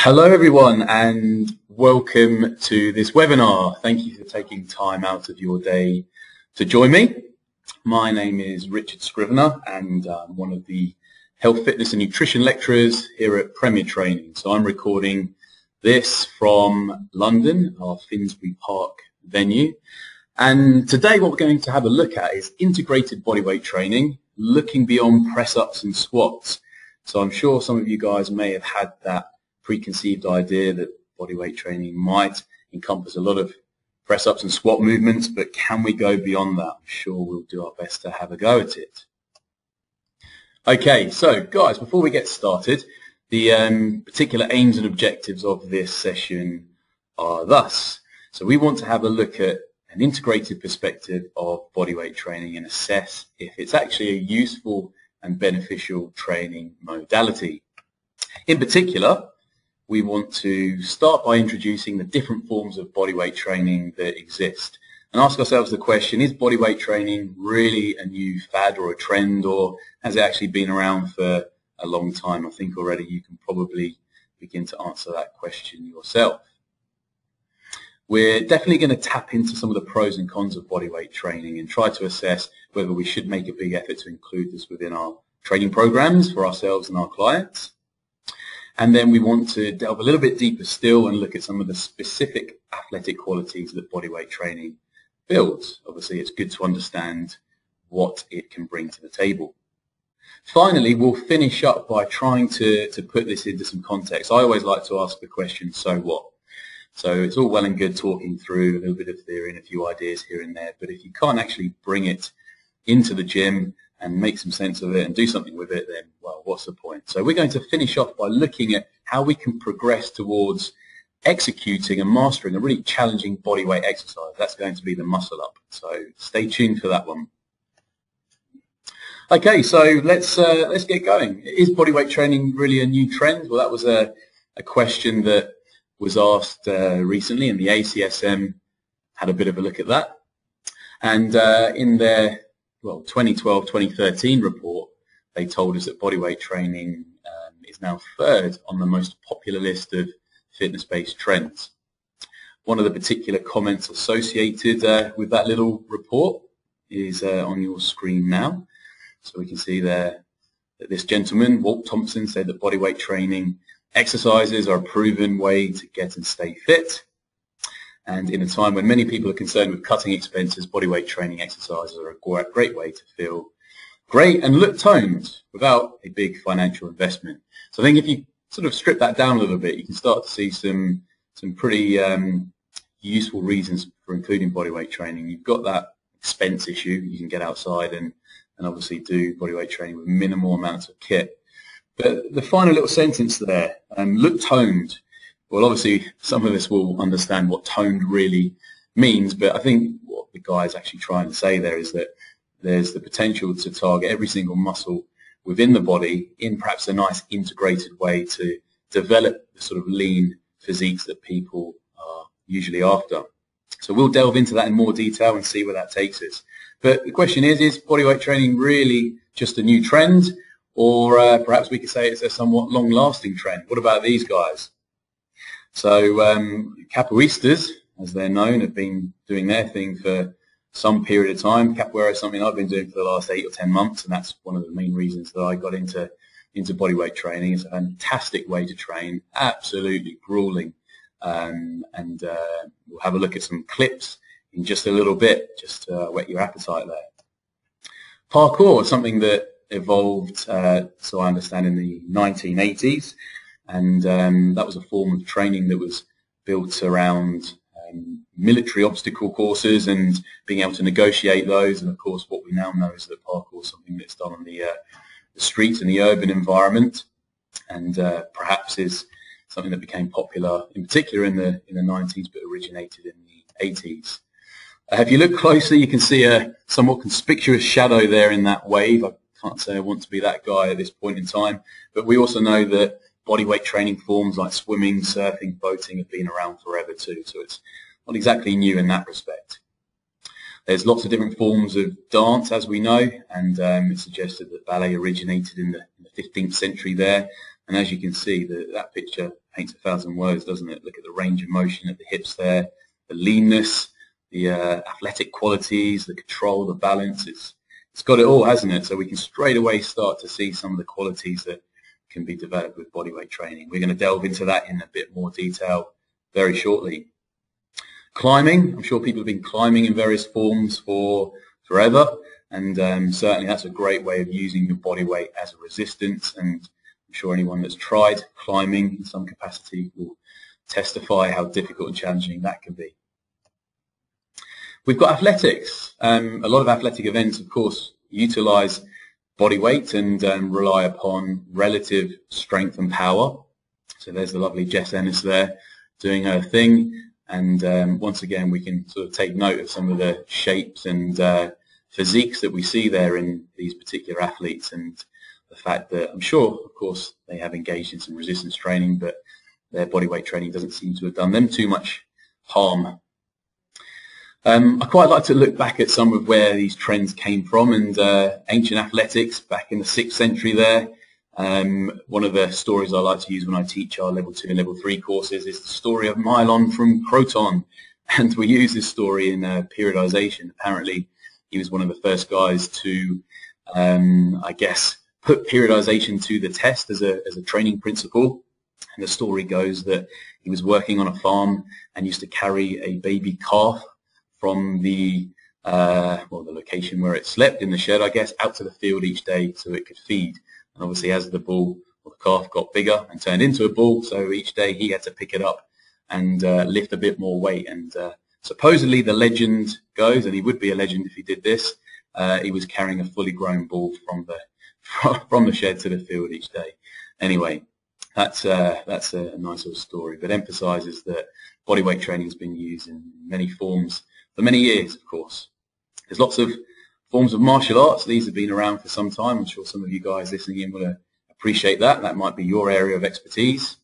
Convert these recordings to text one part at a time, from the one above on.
Hello everyone and welcome to this webinar. Thank you for taking time out of your day to join me. My name is Richard Scrivener and I'm one of the health, fitness and nutrition lecturers here at Premier Training. So I'm recording this from London, our Finsbury Park venue. And today what we're going to have a look at is integrated bodyweight training, looking beyond press-ups and squats. So I'm sure some of you guys may have had that preconceived idea that bodyweight training might encompass a lot of press-ups and squat movements, but can we go beyond that? I'm sure we'll do our best to have a go at it. Okay, so guys, before we get started, the particular aims and objectives of this session are thus. So we want to have a look at an integrated perspective of bodyweight training and assess if it's actually a useful and beneficial training modality. In particular, we want to start by introducing the different forms of bodyweight training that exist and ask ourselves the question, is bodyweight training really a new fad or a trend, or has it actually been around for a long time? I think already you can probably begin to answer that question yourself. We're definitely going to tap into some of the pros and cons of bodyweight training and try to assess whether we should make a big effort to include this within our training programs for ourselves and our clients. And then we want to delve a little bit deeper still and look at some of the specific athletic qualities that bodyweight training builds. Obviously, it's good to understand what it can bring to the table. Finally, we'll finish up by trying to put this into some context. I always like to ask the question, so what? So it's all well and good talking through a little bit of theory and a few ideas here and there, but if you can't actually bring it into the gym and make some sense of it and do something with it, then, well, what's the point? So we're going to finish off by looking at how we can progress towards executing and mastering a really challenging bodyweight exercise. That's going to be the muscle up. So stay tuned for that one. Okay, so let's get going. Is bodyweight training really a new trend? Well, that was a question that was asked recently, and the ACSM had a bit of a look at that. And in their 2012-2013 report, they told us that bodyweight training is now third on the most popular list of fitness-based trends. One of the particular comments associated with that little report is on your screen now. So we can see there that this gentleman, Walt Thompson, said that bodyweight training exercises are a proven way to get and stay fit. And in a time when many people are concerned with cutting expenses, bodyweight training exercises are a great way to feel great and look toned without a big financial investment. So I think if you sort of strip that down a little bit, you can start to see some pretty useful reasons for including bodyweight training. You've got that expense issue. You can get outside and obviously do bodyweight training with minimal amounts of kit. But the final little sentence there, look toned. Well, obviously, some of us will understand what toned really means, but I think what the guy is actually trying to say there is that there's the potential to target every single muscle within the body in perhaps a nice integrated way to develop the sort of lean physiques that people are usually after. So we'll delve into that in more detail and see where that takes us. But the question is bodyweight training really just a new trend, or perhaps we could say it's a somewhat long-lasting trend? What about these guys? So Capoeiras, as they're known, have been doing their thing for some period of time. Capoeira is something I've been doing for the last 8 or 10 months, and that's one of the main reasons that I got into bodyweight training. It's a fantastic way to train, absolutely grueling. And we'll have a look at some clips in just a little bit, just to whet your appetite there. Parkour is something that evolved, so I understand, in the 1980s. And that was a form of training that was built around military obstacle courses and being able to negotiate those. And of course, what we now know is that parkour is something that's done on the streets in the urban environment, and perhaps is something that became popular, in particular in the 90s, but originated in the 80s. If you look closely, you can see a somewhat conspicuous shadow there in that wave. I can't say I want to be that guy at this point in time, but we also know that bodyweight training forms like swimming, surfing, boating have been around forever too, so it's not exactly new in that respect. There's lots of different forms of dance, as we know, and it's suggested that ballet originated in the 15th century there. And as you can see, that picture paints 1,000 words, doesn't it? Look at the range of motion at the hips there, the leanness, the athletic qualities, the control, the balance. It's got it all, hasn't it? So we can straight away start to see some of the qualities that can be developed with bodyweight training. We're going to delve into that in a bit more detail very shortly. Climbing, I'm sure people have been climbing in various forms for forever, and certainly that's a great way of using your body weight as a resistance, and I'm sure anyone that's tried climbing in some capacity will testify how difficult and challenging that can be. We've got athletics. A lot of athletic events, of course, utilize body weight and rely upon relative strength and power. So there's the lovely Jess Ennis there doing her thing. And once again, we can sort of take note of some of the shapes and physiques that we see there in these particular athletes, and the fact that I'm sure, of course, they have engaged in some resistance training, but their bodyweight training doesn't seem to have done them too much harm. I quite like to look back at some of where these trends came from, and ancient athletics back in the 6th century there. One of the stories I like to use when I teach our level 2 and level 3 courses is the story of Milon from Croton, and we use this story in periodization. Apparently he was one of the first guys to I guess put periodization to the test as a training principle. And the story goes that he was working on a farm and used to carry a baby calf from the well, the location where it slept in the shed, I guess, out to the field each day so it could feed. And obviously, as the bull or the calf got bigger and turned into a bull, so each day he had to pick it up and lift a bit more weight. And supposedly the legend goes, and he would be a legend if he did this, he was carrying a fully grown bull from the shed to the field each day. Anyway, that's a nice little story, but emphasizes that bodyweight training has been used in many forms for many years, of course. There's lots of forms of martial arts. These have been around for some time. I'm sure some of you guys listening in will appreciate that. That might be your area of expertise.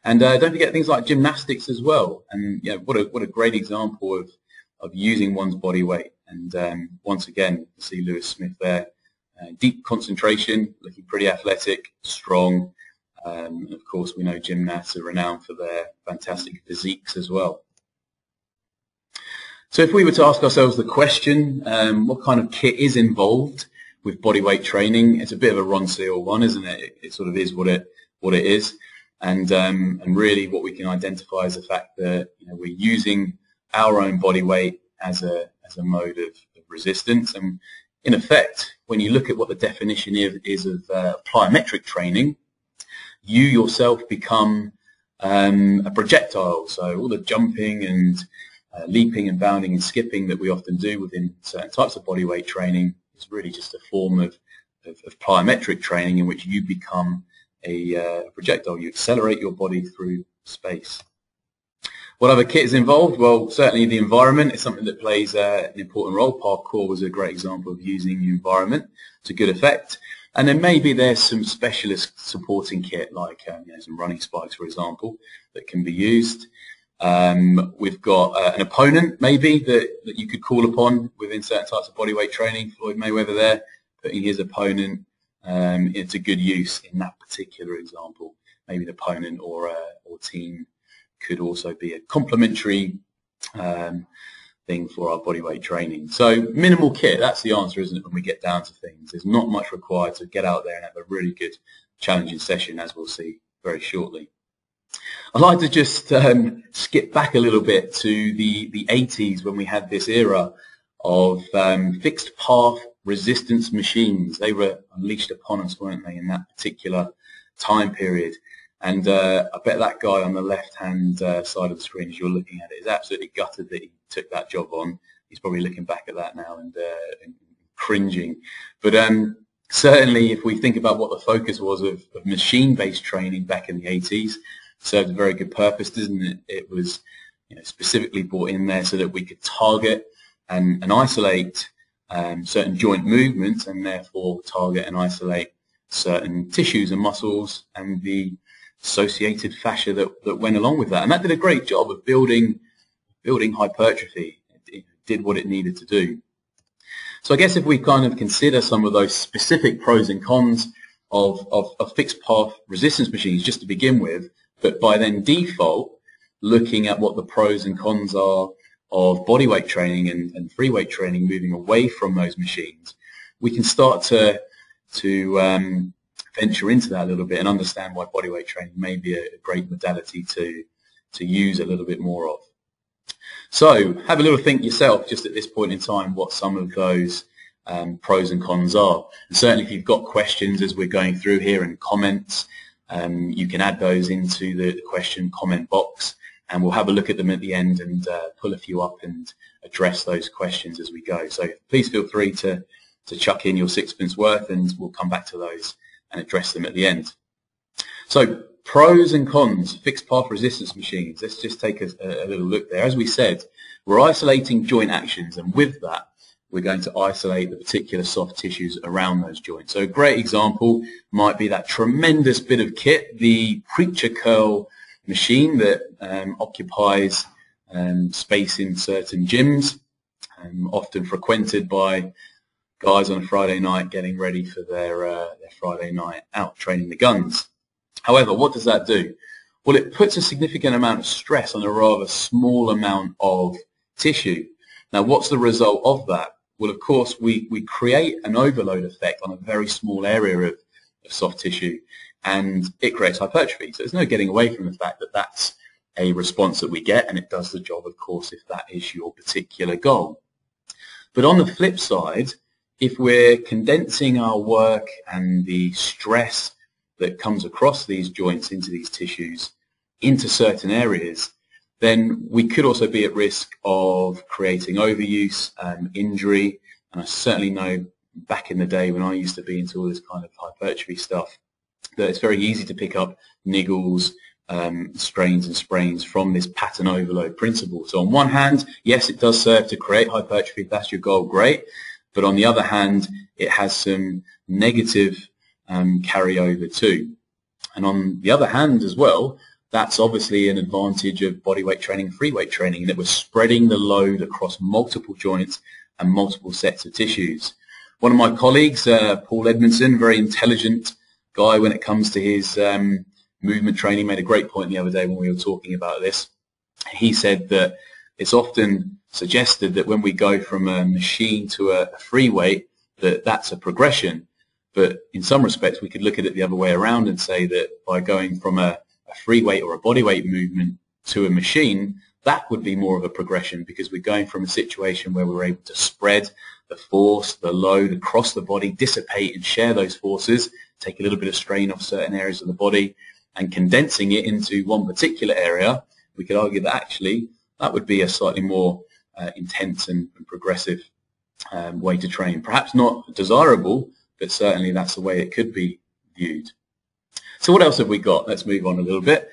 And don't forget things like gymnastics as well. And you know, what a great example of using one's body weight. And once again, you can see Lewis Smith there. Deep concentration, looking pretty athletic, strong. Of course, we know gymnasts are renowned for their fantastic physiques as well. So if we were to ask ourselves the question, what kind of kit is involved with bodyweight training? It's a bit of a Ron Seal one, isn't it? It sort of is what it is. And really what we can identify is the fact that, you know, we're using our own body weight as a mode of resistance. And in effect, when you look at what the definition is of plyometric training, you yourself become a projectile. So all the jumping and leaping and bounding and skipping that we often do within certain types of bodyweight training is really just a form of plyometric training in which you become a projectile. You accelerate your body through space. What other kit is involved? Well, certainly the environment is something that plays an important role. Parkour was a great example of using the environment to good effect. And then maybe there's some specialist supporting kit, like you know, some running spikes, for example, that can be used. We've got an opponent, maybe, that you could call upon within certain types of bodyweight training. Floyd Mayweather there, putting his opponent into good use in that particular example. Maybe the opponent or team could also be a complementary thing for our bodyweight training. So minimal kit, that's the answer, isn't it, when we get down to things. There's not much required to get out there and have a really good challenging session, as we'll see very shortly. I'd like to just skip back a little bit to the 80s, when we had this era of fixed path resistance machines. They were unleashed upon us, weren't they, in that particular time period. And I bet that guy on the left-hand side of the screen, as you're looking at it, is absolutely gutted that he took that job on. He's probably looking back at that now and cringing. But certainly, if we think about what the focus was of machine-based training back in the 80s, served a very good purpose, didn't it? It was, you know, specifically brought in there so that we could target and isolate certain joint movements, and therefore target and isolate certain tissues and muscles and the associated fascia that went along with that. And that did a great job of building hypertrophy. It did what it needed to do. So I guess if we kind of consider some of those specific pros and cons of fixed path resistance machines, just to begin with, But by then default, looking at what the pros and cons are of bodyweight training and free weight training, moving away from those machines, we can start to venture into that a little bit and understand why bodyweight training may be a great modality to use a little bit more of. So have a little think yourself just at this point in time what some of those pros and cons are. And certainly if you've got questions as we're going through here and comments, you can add those into the question comment box, and we'll have a look at them at the end and pull a few up and address those questions as we go. So please feel free to chuck in your sixpence worth, and we'll come back to those and address them at the end. So pros and cons, fixed path resistance machines. Let's just take a little look there. As we said, we're isolating joint actions, and with that, we're going to isolate the particular soft tissues around those joints. So a great example might be that tremendous bit of kit, the preacher curl machine that occupies space in certain gyms, often frequented by guys on a Friday night getting ready for their Friday night out training the guns. However, what does that do? Well, it puts a significant amount of stress on a rather small amount of tissue. Now, what's the result of that? Well, of course, we create an overload effect on a very small area of soft tissue, and it creates hypertrophy. So there's no getting away from the fact that that's a response that we get, and it does the job, of course, if that is your particular goal. But on the flip side, if we're condensing our work and the stress that comes across these joints into these tissues into certain areas, then we could also be at risk of creating overuse, injury. And I certainly know back in the day when I used to be into all this kind of hypertrophy stuff, that it's very easy to pick up niggles, strains and sprains from this pattern overload principle. So on one hand, yes, it does serve to create hypertrophy. If that's your goal, great. But on the other hand, it has some negative carryover too. And on the other hand as well, that's obviously an advantage of bodyweight training, free weight training, in that we're spreading the load across multiple joints and multiple sets of tissues. One of my colleagues, Paul Edmondson, very intelligent guy when it comes to his movement training, made a great point the other day when we were talking about this. He said that it's often suggested that when we go from a machine to a free weight, that's a progression. But in some respects, we could look at it the other way around and say that by going from a free weight or a body weight movement to a machine, that would be more of a progression, because we're going from a situation where we're able to spread the force, the load across the body, dissipate and share those forces, take a little bit of strain off certain areas of the body, and condensing it into one particular area. We could argue that actually that would be a slightly more intense and progressive way to train. Perhaps not desirable, but certainly that's the way it could be viewed. So what else have we got? Let's move on a little bit.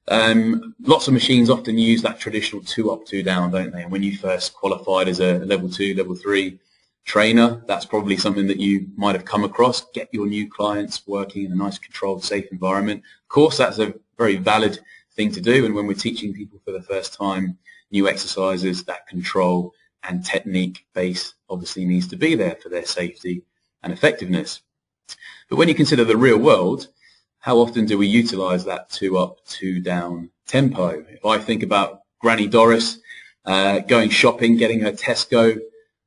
Lots of machines often use that traditional 2 up, 2 down, don't they? And when you first qualified as a level 2, level 3 trainer, that's probably something that you might have come across. Get your new clients working in a nice, controlled, safe environment. Of course, that's a very valid thing to do. And when we're teaching people for the first time new exercises, that control and technique base obviously needs to be there for their safety and effectiveness. But when you consider the real world, how often do we utilize that 2 up, 2 down tempo? If I think about Granny Doris going shopping, getting her Tesco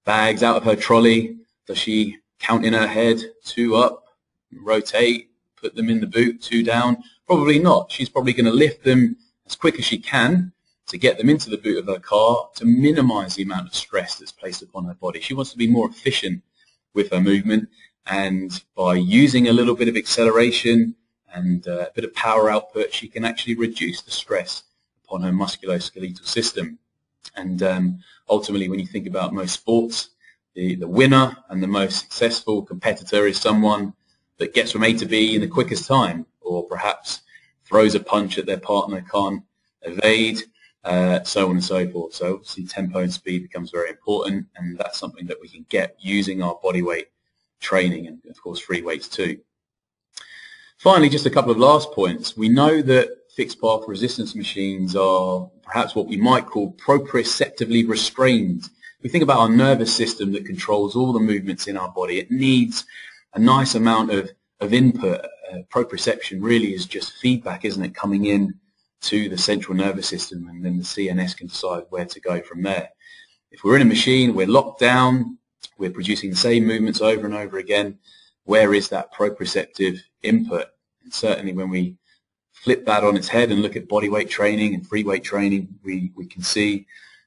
bags out of her trolley, does she count in her head 2 up, rotate, put them in the boot, 2 down? Probably not. She's probably going to lift them as quick as she can to get them into the boot of her car to minimize the amount of stress that's placed upon her body. She wants to be more efficient with her movement, and by using a little bit of acceleration and a bit of power output, she can actually reduce the stress upon her musculoskeletal system. And ultimately, when you think about most sports, the winner and the most successful competitor is someone that gets from A to B in the quickest time, or perhaps throws a punch that their partner can't evade, so on and so forth. So obviously tempo and speed becomes very important, and that's something that we can get using our body weight training, and of course free weights too. Finally, just a couple of last points. We know that fixed path resistance machines are perhaps what we might call proprioceptively restrained. We think about our nervous system that controls all the movements in our body. It needs a nice amount of input. Proprioception really is just feedback, isn't it, coming in to the central nervous system, and then the CNS can decide where to go from there. If we're in a machine, we're locked down, we're producing the same movements over and over again, where is that proprioceptive input? And certainly when we flip that on its head and look at bodyweight training and free weight training, we can see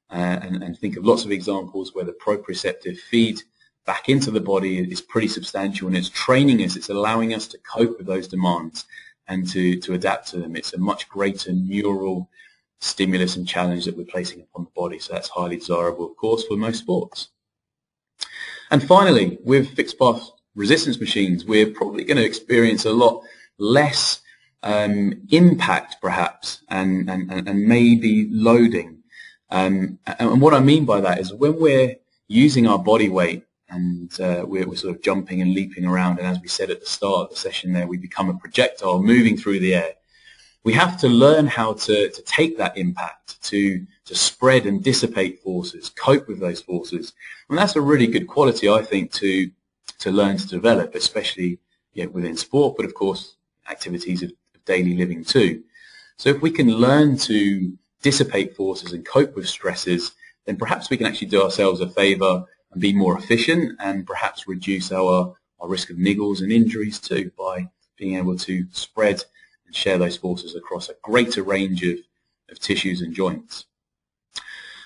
and think of lots of examples where the proprioceptive feed back into the body is pretty substantial, and it's training us, it's allowing us to cope with those demands and to adapt to them. It's a much greater neural stimulus and challenge that we're placing upon the body, so that's highly desirable, of course, for most sports. And finally, with fixed path resistance machines, we're probably going to experience a lot less impact, perhaps, and maybe loading. And what I mean by that is when we're using our body weight and we're sort of jumping and leaping around, and as we said at the start of the session there, we become a projectile moving through the air. We have to learn how to take that impact, to spread and dissipate forces, cope with those forces. And that's a really good quality, I think, to learn to develop, especially within sport, but of course activities of daily living too. So if we can learn to dissipate forces and cope with stresses, then perhaps we can actually do ourselves a favor and be more efficient, and perhaps reduce our risk of niggles and injuries too, by being able to spread and share those forces across a greater range of tissues and joints.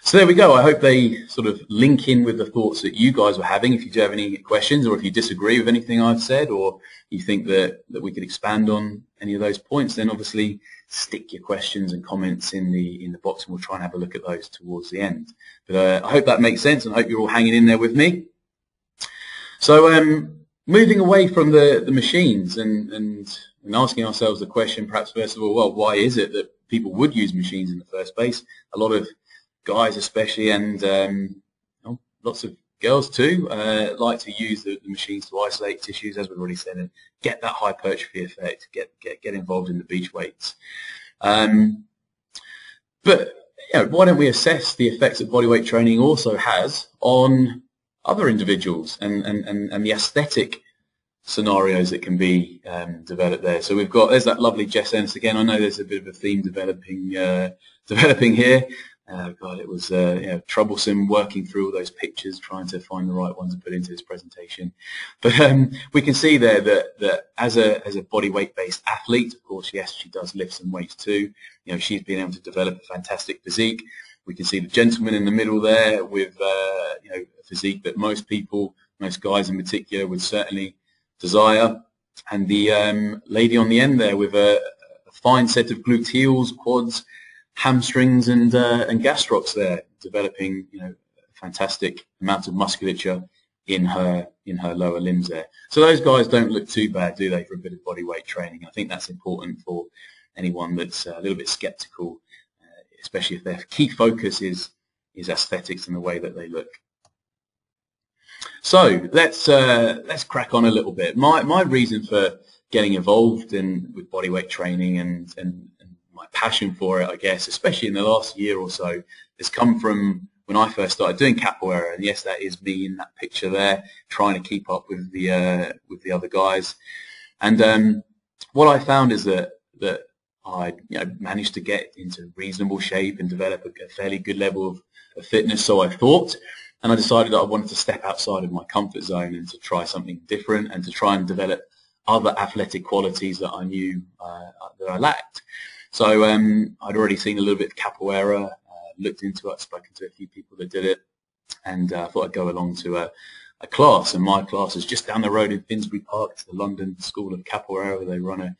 So there we go. I hope they sort of link in with the thoughts that you guys were having. If you do have any questions, or if you disagree with anything I've said, or you think that we could expand on any of those points, then obviously stick your questions and comments in the box, and we'll try and have a look at those towards the end. But I hope that makes sense, and I hope you're all hanging in there with me. So moving away from the machines and asking ourselves the question, perhaps first of all, well, why is it that people would use machines in the first place? A lot of guys especially, and lots of girls too, like to use the machines to isolate tissues, as we've already said, and get that hypertrophy effect, get involved in the beach weights. But why don't we assess the effects that bodyweight training also has on other individuals and the aesthetic scenarios that can be developed there. So there's that lovely Jess Ennis again. I know there's a bit of a theme developing here. God, it was troublesome working through all those pictures, trying to find the right ones to put into this presentation. But we can see there that as a bodyweight based athlete, of course, yes, she does lift some weights too. She's been able to develop a fantastic physique. We can see the gentleman in the middle there with a physique that most guys in particular, would certainly desire, and the lady on the end there with a fine set of gluteals, quads, hamstrings, and gastrocs there, developing a fantastic amount of musculature in her lower limbs there. So those guys don't look too bad, do they, for a bit of body weight training? I think that's important for anyone that's a little bit skeptical, especially if their key focus is aesthetics and the way that they look. So let's crack on a little bit. My reason for getting involved with bodyweight training and my passion for it, I guess, especially in the last year or so, has come from when I first started doing capoeira. And yes, that is me in that picture there, trying to keep up with the other guys. And what I found is that I managed to get into reasonable shape and develop a fairly good level of fitness, so I thought. And I decided that I wanted to step outside of my comfort zone and to try something different, and to try and develop other athletic qualities that I knew that I lacked. So I'd already seen a little bit of capoeira, looked into it, spoken to a few people that did it, and I thought I'd go along to a class. And my class is just down the road in Finsbury Park. It's the London School of Capoeira, where they run a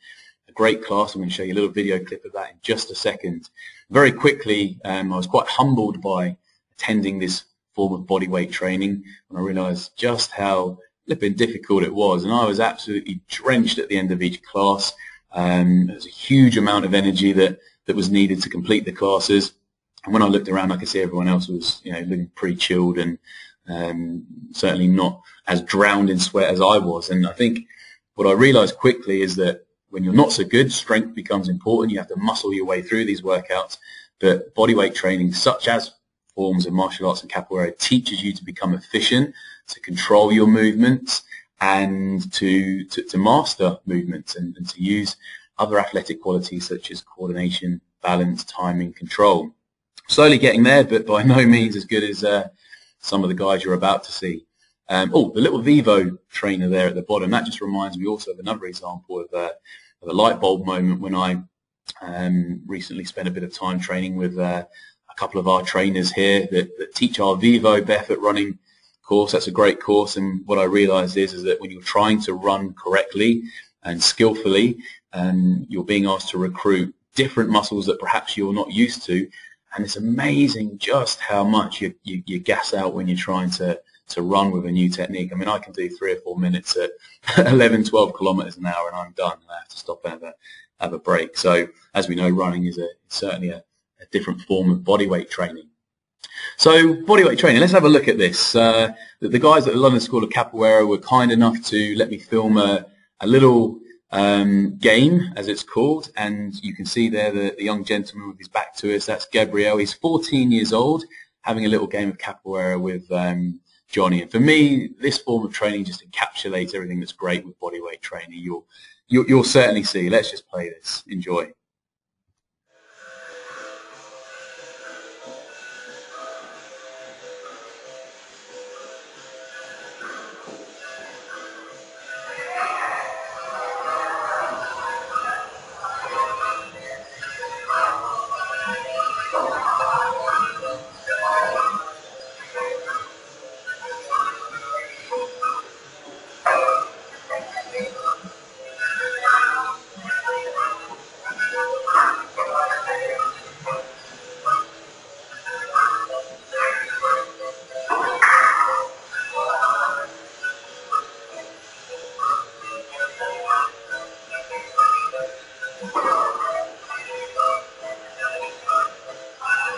great class. I'm going to show you a little video clip of that in just a second. Very quickly, I was quite humbled by attending this form of bodyweight training, and I realised just how flipping difficult it was. And I was absolutely drenched at the end of each class. There was a huge amount of energy that was needed to complete the classes. And when I looked around, I could see everyone else was, looking pretty chilled and certainly not as drowned in sweat as I was. And I think what I realised quickly is that when you're not so good, strength becomes important. You have to muscle your way through these workouts. But bodyweight training, such as forms of martial arts and capoeira, teaches you to become efficient, to control your movements, and to master movements, and to use other athletic qualities such as coordination, balance, timing, control. Slowly getting there, but by no means as good as some of the guys you're about to see. Oh, the little Vivo trainer there at the bottom, that just reminds me also of another example of a light bulb moment when I recently spent a bit of time training with a couple of our trainers here that teach our Vivo barefoot running course. That's a great course, and what I realized is that when you're trying to run correctly and skillfully, you're being asked to recruit different muscles that perhaps you're not used to, and it's amazing just how much you gas out when you're trying to run with a new technique. I mean, I can do 3 or 4 minutes at 11, 12 kilometers an hour and I'm done. I have to stop and have a break. So as we know, running is certainly a different form of bodyweight training. So bodyweight training, let's have a look at this. The guys at the London School of Capoeira were kind enough to let me film a little game, as it's called, and you can see there the young gentleman with his back to us. That's Gabriel. He's 14 years old, having a little game of capoeira with Johnny. And for me, this form of training just encapsulates everything that's great with bodyweight training. You'll certainly see. Let's just play this. Enjoy.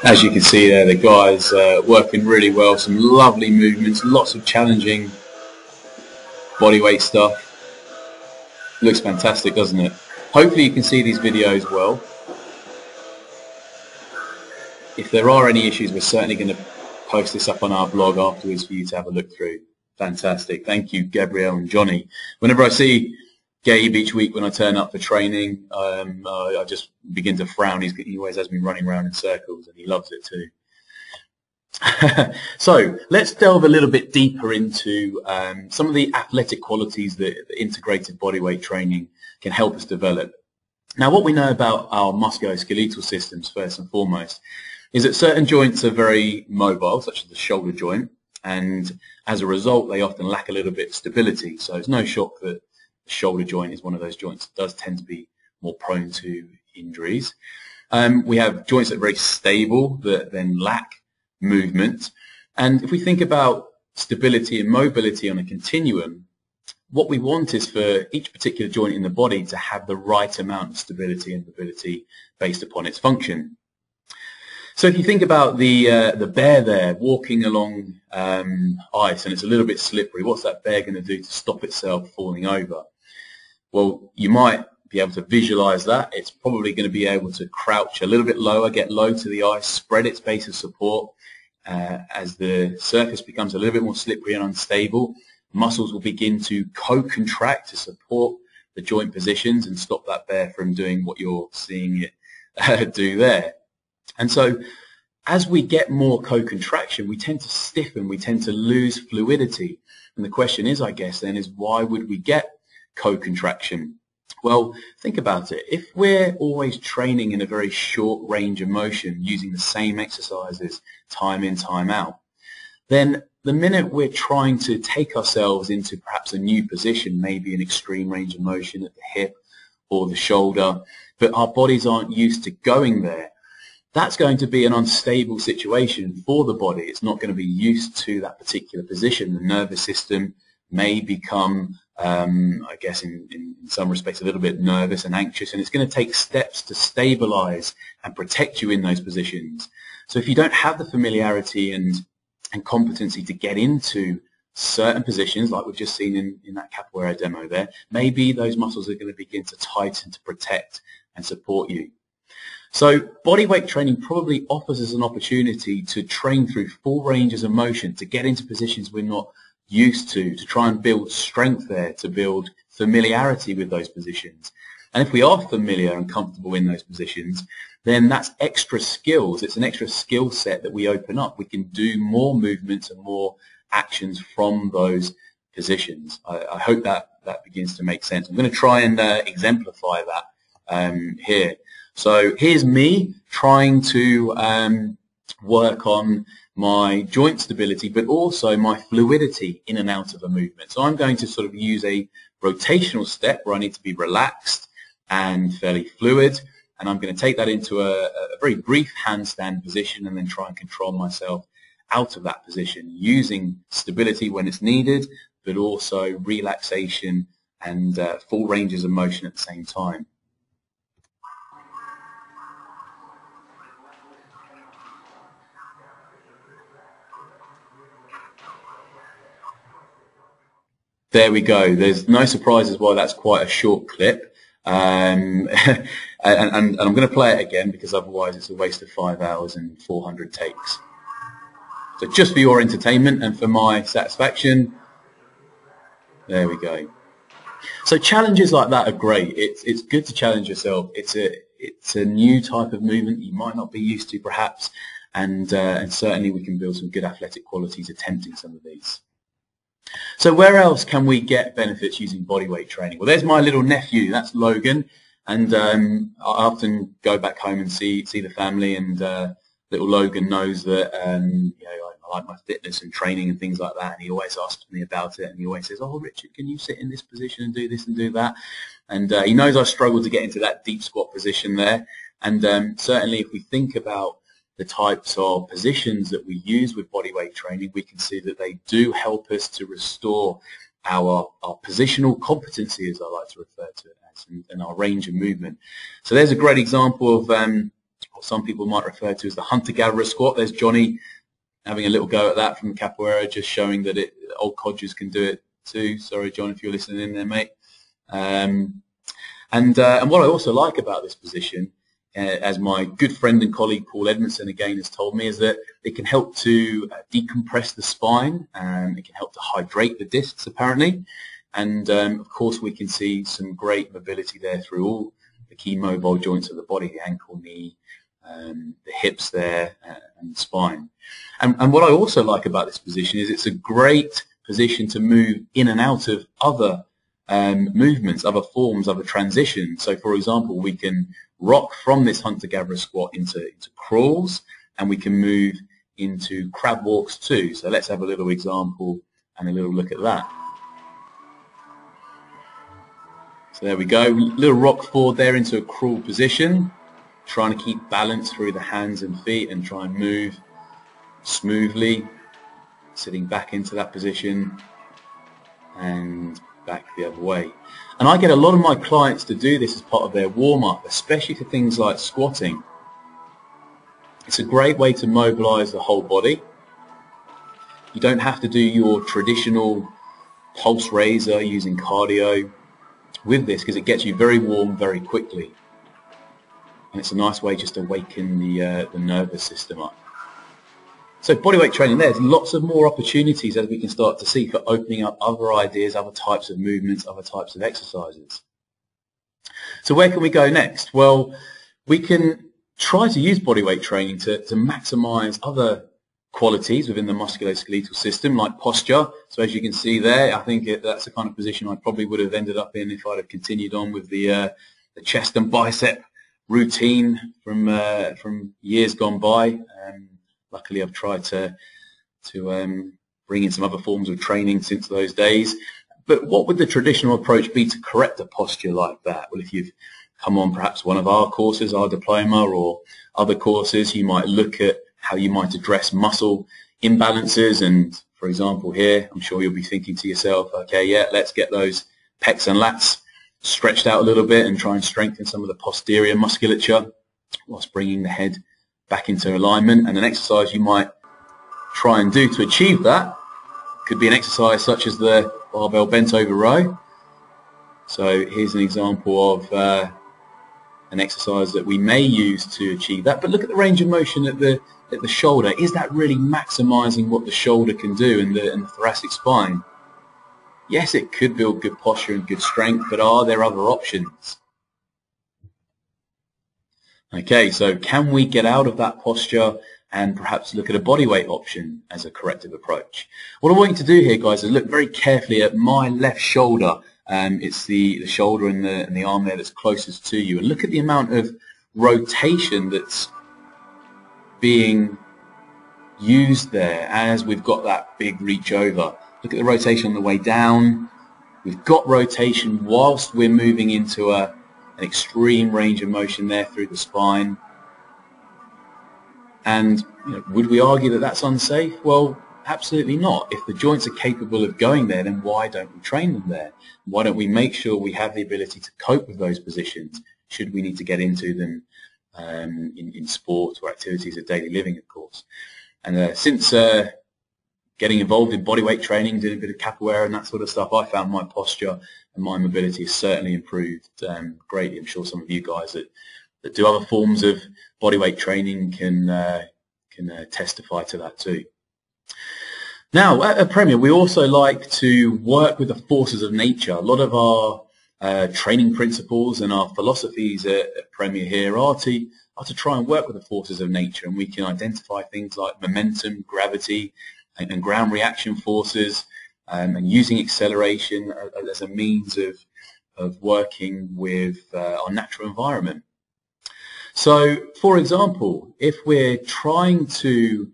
As you can see there, the guys working really well, some lovely movements, lots of challenging bodyweight stuff. Looks fantastic, doesn't it? Hopefully you can see these videos well. If there are any issues, we're certainly going to post this up on our blog afterwards for you to have a look through. Fantastic. Thank you, Gabriel and Johnny. Whenever I see Gabe each week when I turn up for training, I just begin to frown. He always has me running around in circles, and he loves it too. So let's delve a little bit deeper into some of the athletic qualities that integrated bodyweight training can help us develop. Now, what we know about our musculoskeletal systems, first and foremost, is that certain joints are very mobile, such as the shoulder joint, and as a result, they often lack a little bit of stability. So it's no shock that the shoulder joint is one of those joints that does tend to be more prone to injuries. We have joints that are very stable that then lack movement. And if we think about stability and mobility on a continuum, what we want is for each particular joint in the body to have the right amount of stability and mobility based upon its function. So if you think about the bear there walking along ice and it's a little bit slippery, what's that bear going to do to stop itself falling over? Well, you might be able to visualize that. It's probably going to be able to crouch a little bit lower, get low to the ice, spread its base of support. As the surface becomes a little bit more slippery and unstable, muscles will begin to co-contract to support the joint positions and stop that bear from doing what you're seeing it do there. And so as we get more co-contraction, we tend to stiffen, we tend to lose fluidity. And the question is, I guess, then, is why would we get co-contraction? Well, think about it. If we're always training in a very short range of motion using the same exercises time in, time out, then the minute we're trying to take ourselves into perhaps a new position, maybe an extreme range of motion at the hip or the shoulder, but our bodies aren't used to going there, that's going to be an unstable situation for the body. It's not going to be used to that particular position. The nervous system may become, I guess, in some respects, a little bit nervous and anxious, and it's going to take steps to stabilize and protect you in those positions. So if you don't have the familiarity and competency to get into certain positions, like we've just seen in that capoeira demo there, maybe those muscles are going to begin to tighten to protect and support you. So bodyweight training probably offers us an opportunity to train through full ranges of motion, to get into positions we're not used to try and build strength there, to build familiarity with those positions. And if we are familiar and comfortable in those positions, then that's extra skills. It's an extra skill set that we open up. We can do more movements and more actions from those positions. I hope that begins to make sense. I'm going to try and exemplify that here. So here's me trying to work on my joint stability, but also my fluidity in and out of a movement. So I'm going to sort of use a rotational step where I need to be relaxed and fairly fluid, and I'm going to take that into a very brief handstand position and then try and control myself out of that position using stability when it's needed, but also relaxation and full ranges of motion at the same time. There we go. There's no surprises why that's quite a short clip. And I'm going to play it again because otherwise it's a waste of 5 hours and 400 takes. So just for your entertainment and for my satisfaction, there we go. So challenges like that are great. It's good to challenge yourself. It's a new type of movement you might not be used to perhaps, and certainly we can build some good athletic qualities attempting some of these. So where else can we get benefits using bodyweight training? Well, there's my little nephew, that's Logan, and I often go back home and see the family, and little Logan knows that you know, I like my fitness and training and things like that, and he always asks me about it, and he always says, "Oh, Richard, can you sit in this position and do this and do that?" And he knows I struggle to get into that deep squat position there, and certainly if we think about the types of positions that we use with bodyweight training, we can see that they do help us to restore our positional competency, as I like to refer to it as, and our range of movement. So there's a great example of what some people might refer to as the hunter-gatherer squat. There's Johnny having a little go at that from Capoeira, just showing that old codgers can do it too. Sorry, John, if you're listening in there, mate. And what I also like about this position, as my good friend and colleague Paul Edmondson again has told me, is that it can help to decompress the spine, and it can help to hydrate the discs apparently, and of course we can see some great mobility there through all the key mobile joints of the body, the ankle, knee, the hips there, and the spine. And what I also like about this position is it's a great position to move in and out of other movements, other forms, other transitions. So for example, we can rock from this hunter-gatherer squat into crawls, and we can move into crab walks too. So let's have a little example and a little look at that. So there we go, little rock forward there into a crawl position, trying to keep balance through the hands and feet and try and move smoothly, sitting back into that position and back the other way. And I get a lot of my clients to do this as part of their warm-up, especially for things like squatting. It's a great way to mobilize the whole body. You don't have to do your traditional pulse raiser using cardio with this, because it gets you very warm very quickly. And it's a nice way just to waken the nervous system up. So bodyweight training, there's lots of more opportunities as we can start to see for opening up other ideas, other types of movements, other types of exercises. So where can we go next? Well, we can try to use bodyweight training to maximize other qualities within the musculoskeletal system, like posture. So as you can see there, I think that's the kind of position I probably would have ended up in if I'd have continued on with the chest and bicep routine from years gone by. Luckily, I've tried to bring in some other forms of training since those days. But what would the traditional approach be to correct a posture like that? Well, if you've come on perhaps one of our courses, our diploma, or other courses, you might look at how you might address muscle imbalances. And for example here, I'm sure you'll be thinking to yourself, okay, yeah, let's get those pecs and lats stretched out a little bit and try and strengthen some of the posterior musculature whilst bringing the head back into alignment. And an exercise you might try and do to achieve that could be an exercise such as the barbell bent over row. So here's an example of an exercise that we may use to achieve that. But look at the range of motion at the shoulder. Is that really maximizing what the shoulder can do and the thoracic spine? Yes, it could build good posture and good strength, but are there other options? Okay, so can we get out of that posture and perhaps look at a bodyweight option as a corrective approach? What I want you to do here, guys, is look very carefully at my left shoulder. It's the shoulder and the arm there that's closest to you, and look at the amount of rotation that's being used there as we've got that big reach over. Look at the rotation on the way down. We've got rotation whilst we're moving into an extreme range of motion there through the spine. And would we argue that that's unsafe? Well, absolutely not. If the joints are capable of going there, then why don't we train them there? Why don't we make sure we have the ability to cope with those positions should we need to get into them in sport or activities of daily living, of course. And since getting involved in bodyweight training, doing a bit of capoeira and that sort of stuff, I found my posture and my mobility has certainly improved greatly. I'm sure some of you guys that do other forms of bodyweight training can testify to that too. Now, at Premier, we also like to work with the forces of nature. A lot of our training principles and our philosophies at Premier here are to try and work with the forces of nature, and we can identify things like momentum, gravity, and ground reaction forces, and using acceleration as a means of working with our natural environment. So, for example, if we're trying to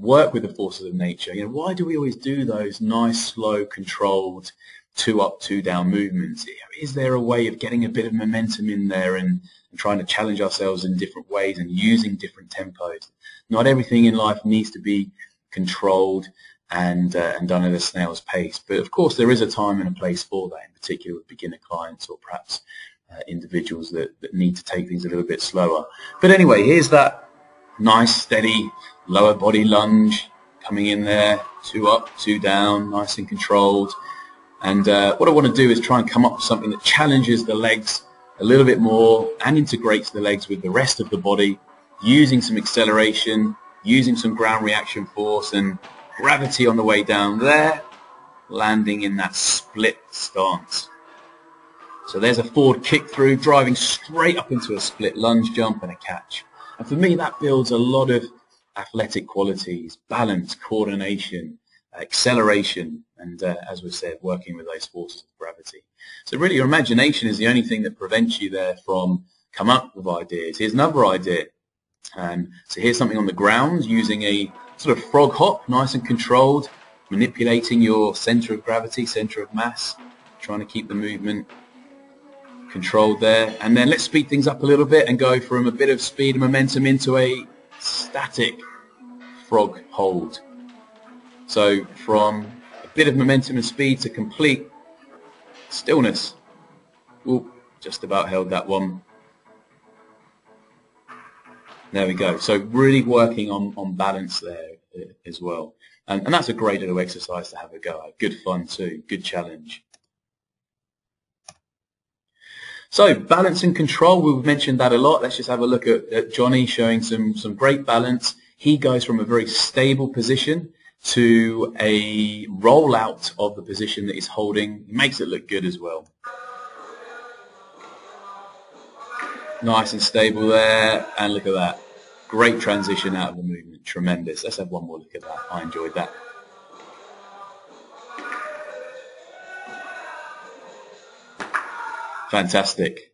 work with the forces of nature, why do we always do those nice, slow, controlled 2 up, 2 down movements? Is there a way of getting a bit of momentum in there and trying to challenge ourselves in different ways and using different tempos? Not everything in life needs to be controlled and done at a snail's pace, but of course there is a time and a place for that, in particular with beginner clients or perhaps individuals that need to take things a little bit slower. But anyway, here's that nice steady lower body lunge coming in there, 2 up, 2 down, nice and controlled. And what I want to do is try and come up with something that challenges the legs a little bit more and integrates the legs with the rest of the body, using some acceleration, using some ground reaction force and gravity on the way down there, landing in that split stance. So there's a forward kick through, driving straight up into a split lunge jump and a catch. And for me, that builds a lot of athletic qualities, balance, coordination, acceleration, and as we said, working with those forces of gravity. So really your imagination is the only thing that prevents you there from coming up with ideas. Here's another idea. So here's something on the ground using a sort of frog hop, nice and controlled, manipulating your center of gravity, center of mass, trying to keep the movement controlled there. And then let's speed things up a little bit and go from a bit of speed and momentum into a static frog hold. So from a bit of momentum and speed to complete stillness. Ooh, just about held that one. There we go. So really working on balance there as well. And that's a great little exercise to have a go at. Good fun too. Good challenge. So balance and control, we've mentioned that a lot. Let's just have a look at Johnny showing some great balance. He goes from a very stable position to a rollout of the position that he's holding. He makes it look good as well. Nice and stable there, and look at that. Great transition out of the movement. Tremendous. Let's have one more look at that. I enjoyed that. Fantastic.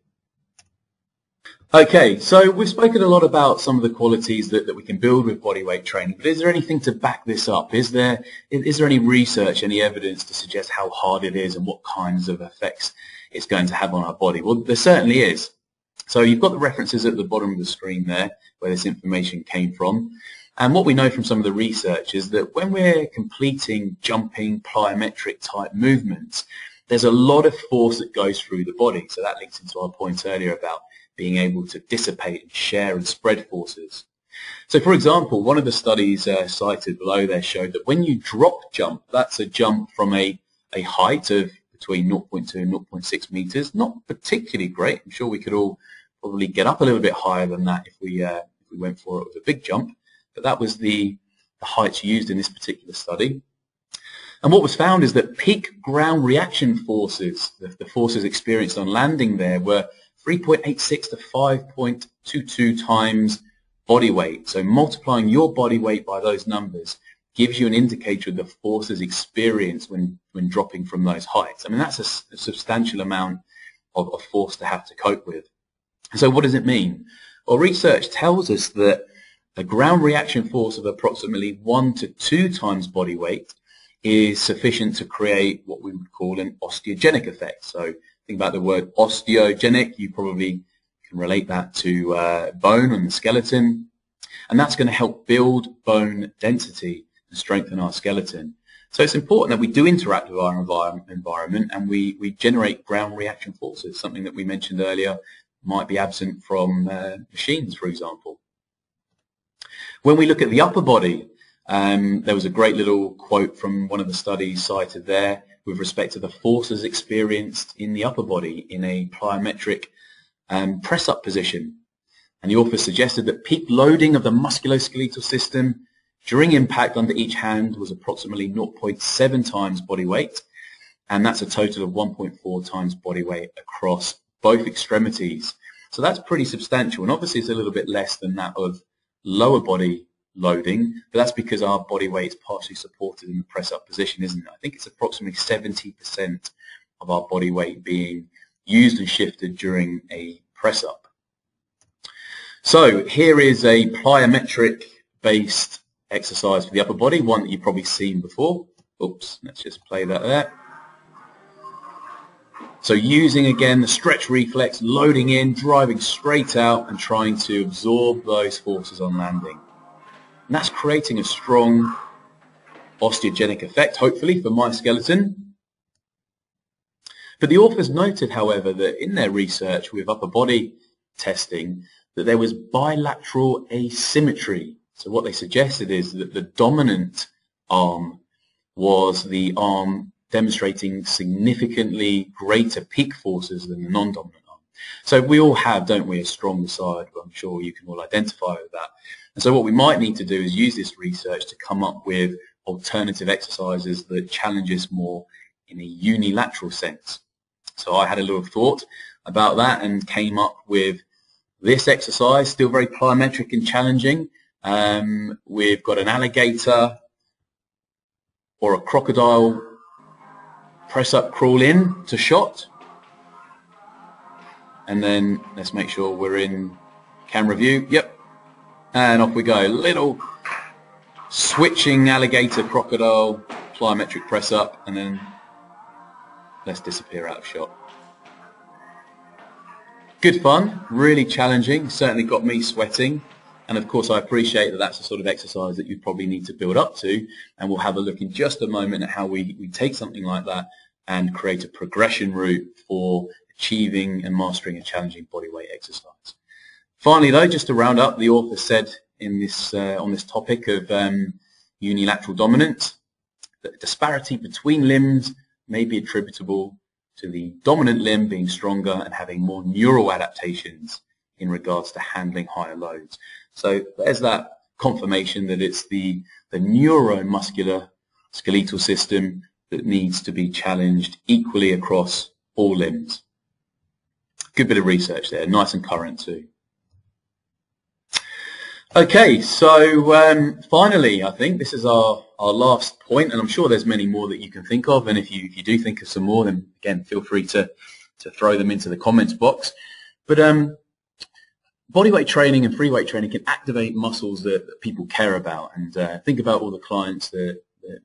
Okay, so we've spoken a lot about some of the qualities that we can build with bodyweight training, but is there anything to back this up? Is there any research, any evidence to suggest how hard it is and what kinds of effects it's going to have on our body? Well, there certainly is. So you've got the references at the bottom of the screen there where this information came from. And what we know from some of the research is that when we're completing jumping, plyometric type movements, there's a lot of force that goes through the body. So that links into our point earlier about being able to dissipate and share and spread forces. So for example, one of the studies cited below there showed that when you drop jump, that's a jump from a height of between 0.2 and 0.6 meters, not particularly great. I'm sure we could all probably get up a little bit higher than that if we went for it with a big jump, but that was the heights used in this particular study. And what was found is that peak ground reaction forces, the forces experienced on landing there, were 3.86 to 5.22 times body weight. So multiplying your body weight by those numbers gives you an indicator of the forces experienced when dropping from those heights. I mean, that's a substantial amount of force to have to cope with. So what does it mean? Well, research tells us that a ground reaction force of approximately 1 to 2 times body weight is sufficient to create what we would call an osteogenic effect. So think about the word osteogenic. You probably can relate that to bone and the skeleton. And that's going to help build bone density and strengthen our skeleton. So it's important that we do interact with our environment and we generate ground reaction forces, something that we mentioned earlier might be absent from machines, for example. When we look at the upper body, there was a great little quote from one of the studies cited there with respect to the forces experienced in the upper body in a plyometric press-up position. And the author suggested that peak loading of the musculoskeletal system during impact under each hand was approximately 0.7 times body weight, and that's a total of 1.4 times body weight across both extremities. So that's pretty substantial, and obviously it's a little bit less than that of lower body loading, but that's because our body weight is partially supported in the press-up position, isn't it? I think it's approximately 70% of our body weight being used and shifted during a press-up. So here is a plyometric-based exercise for the upper body, one that you've probably seen before. Oops, let's just play that there. So using, again, the stretch reflex, loading in, driving straight out, and trying to absorb those forces on landing. And that's creating a strong osteogenic effect, hopefully, for my skeleton. But the authors noted, however, that in their research with upper body testing, that there was bilateral asymmetry. So what they suggested is that the dominant arm was the arm demonstrating significantly greater peak forces than the non-dominant arm. So we all have, don't we, a stronger side, but I'm sure you can all identify with that. And so what we might need to do is use this research to come up with alternative exercises that challenge us more in a unilateral sense. So I had a little thought about that and came up with this exercise, still very plyometric and challenging. We've got an alligator or a crocodile press up, crawl in to shot, and then let's make sure we're in camera view. Yep, and off we go. Little switching alligator, crocodile, plyometric press up, and then let's disappear out of shot. Good fun, really challenging, certainly got me sweating. And of course I appreciate that that's the sort of exercise that you probably need to build up to, and we'll have a look in just a moment at how we take something like that and create a progression route for achieving and mastering a challenging bodyweight exercise. Finally though, just to round up, the author said in this on this topic of unilateral dominance, that the disparity between limbs may be attributable to the dominant limb being stronger and having more neural adaptations in regards to handling higher loads. So there's that confirmation that it's the neuromuscular skeletal system that needs to be challenged equally across all limbs. Good bit of research there, nice and current too. Okay, so finally, I think this is our last point, and I'm sure there's many more that you can think of, and if you do think of some more, then again, feel free to throw them into the comments box. But bodyweight training and free weight training can activate muscles that people care about, and think about all the clients that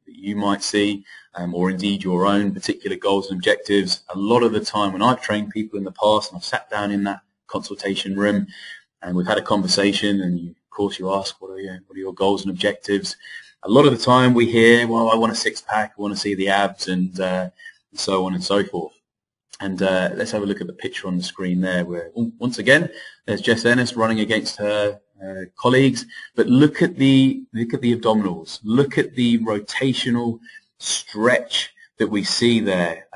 you might see, or indeed your own particular goals and objectives. A lot of the time when I've trained people in the past and I've sat down in that consultation room and we've had a conversation, and of course you ask, what are your goals and objectives? A lot of the time we hear, well, I want a six-pack, I want to see the abs, and so on and so forth. And let's have a look at the picture on the screen there, where once again there's Jess Ennis running against her colleagues. But look at the abdominals. Look at the rotational stretch that we see there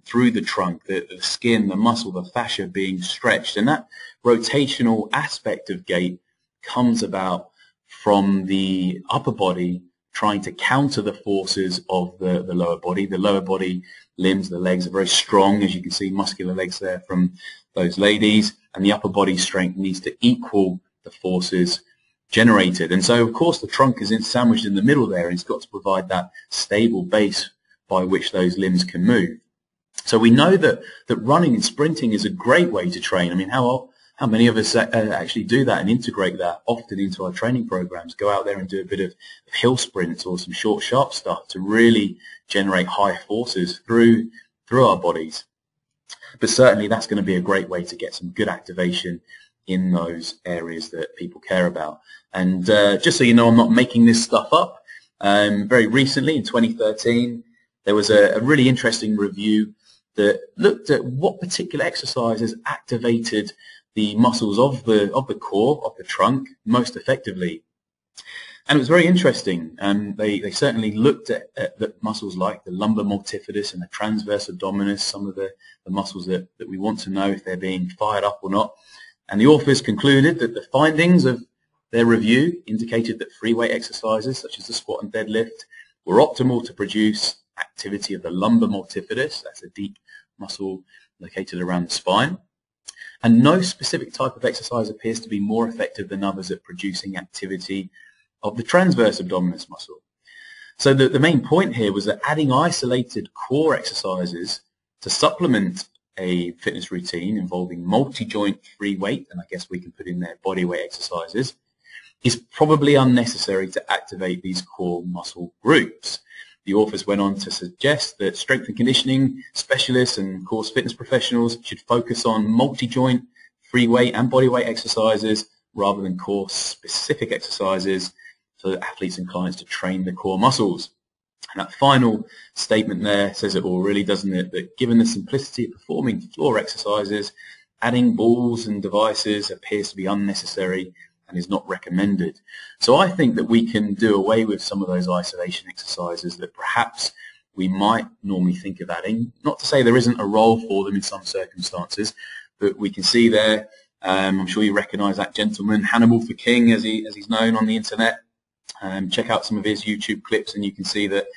through the trunk, the skin, the muscle, the fascia being stretched, and that rotational aspect of gait comes about from the upper body trying to counter the forces of the lower body. The lower body limbs, the legs, are very strong, as you can see, muscular legs there from those ladies, and the upper body strength needs to equal the forces generated. And so, of course, the trunk is sandwiched in the middle there, and it's got to provide that stable base by which those limbs can move. So we know that running and sprinting is a great way to train. I mean, how many of us actually do that and integrate that often into our training programs, go out there and do a bit of hill sprints or some short, sharp stuff to really generate high forces through our bodies. But certainly that's going to be a great way to get some good activation in those areas that people care about. And just so you know, I'm not making this stuff up. Very recently, in 2013, there was a really interesting review that looked at what particular exercises activated the muscles of the core, of the trunk, most effectively. And it was very interesting. They certainly looked at the muscles like the lumbar multifidus and the transverse abdominis, some of the muscles that we want to know if they're being fired up or not. And the authors concluded that the findings of their review indicated that free weight exercises such as the squat and deadlift were optimal to produce activity of the lumbar multifidus, that's a deep muscle located around the spine. And no specific type of exercise appears to be more effective than others at producing activity of the transverse abdominis muscle. So the main point here was that adding isolated core exercises to supplement a fitness routine involving multi-joint free weight, and I guess we can put in there body weight exercises, is probably unnecessary to activate these core muscle groups. The authors went on to suggest that strength and conditioning specialists and, of course, fitness professionals should focus on multi-joint, free weight and body weight exercises rather than core-specific exercises for athletes and clients to train the core muscles. And that final statement there says it all, really, doesn't it? That given the simplicity of performing floor exercises, adding balls and devices appears to be unnecessary and is not recommended. So I think that we can do away with some of those isolation exercises that perhaps we might normally think of adding. Not to say there isn't a role for them in some circumstances, but we can see there, I'm sure you recognise that gentleman, Hannibal the King, as he's known on the internet. Check out some of his YouTube clips and you can see that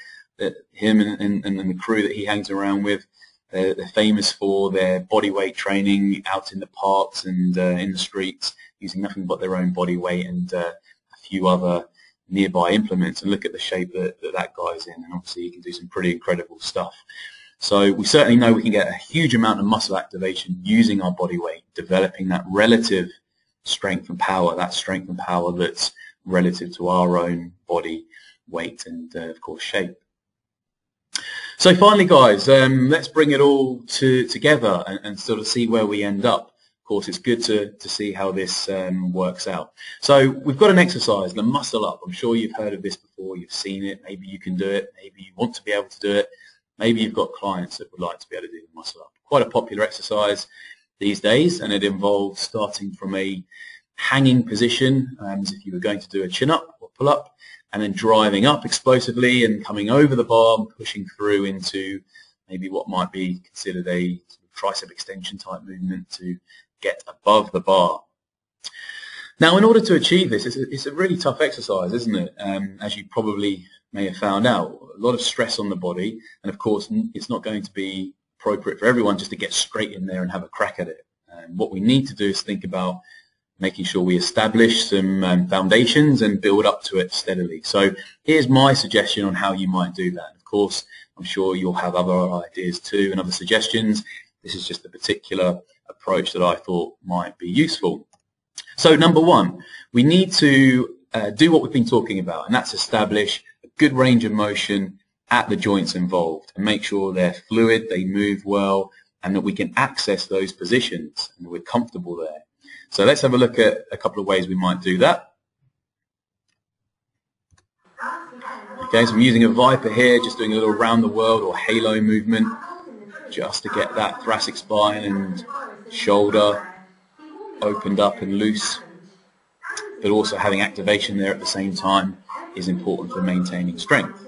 him and the crew that he hangs around with, they're famous for their body weight training out in the parks and in the streets, using nothing but their own body weight and a few other nearby implements. And look at the shape that guy's in, and obviously he can do some pretty incredible stuff. So we certainly know we can get a huge amount of muscle activation using our body weight, developing that relative strength and power, that's relative to our own body weight and, of course, shape. So finally, guys, let's bring it all together and sort of see where we end up. Of course, it's good to see how this works out. So we've got an exercise, the muscle up. I'm sure you've heard of this before. You've seen it. Maybe you can do it. Maybe you want to be able to do it. Maybe you've got clients that would like to be able to do the muscle up. Quite a popular exercise these days, and it involves starting from a hanging position, as if you were going to do a chin-up or pull-up, and then driving up explosively and coming over the bar and pushing through into maybe what might be considered a tricep extension type movement to get above the bar. Now, in order to achieve this, it's a really tough exercise, isn't it? As you probably may have found out, a lot of stress on the body, and of course it's not going to be appropriate for everyone just to get straight in there and have a crack at it. What we need to do is think about making sure we establish some foundations and build up to it steadily. So here's my suggestion on how you might do that. Of course, I'm sure you'll have other ideas too and other suggestions. This is just a particular approach that I thought might be useful. So number one, we need to do what we've been talking about, and that's establish a good range of motion at the joints involved and make sure they're fluid, they move well, and that we can access those positions and we're comfortable there. So let's have a look at a couple of ways we might do that. Okay, so I'm using a Viper here, just doing a little round the world or halo movement, just to get that thoracic spine and shoulder opened up and loose, but also having activation there at the same time is important for maintaining strength.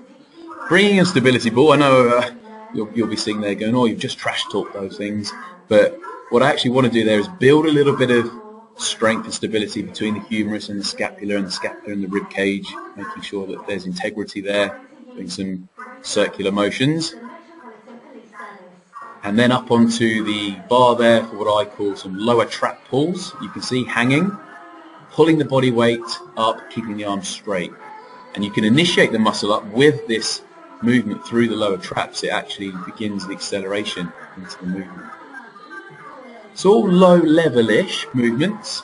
Bringing in stability ball, I know you'll be sitting there going, oh, you've just trash talked those things, but what I actually want to do there is build a little bit of strength and stability between the humerus and the scapula and the rib cage, making sure that there's integrity there, doing some circular motions. And then up onto the bar there for what I call some lower trap pulls. You can see hanging, pulling the body weight up, keeping the arms straight. And you can initiate the muscle up with this movement through the lower traps. It actually begins the acceleration into the movement. It's all low level-ish movements.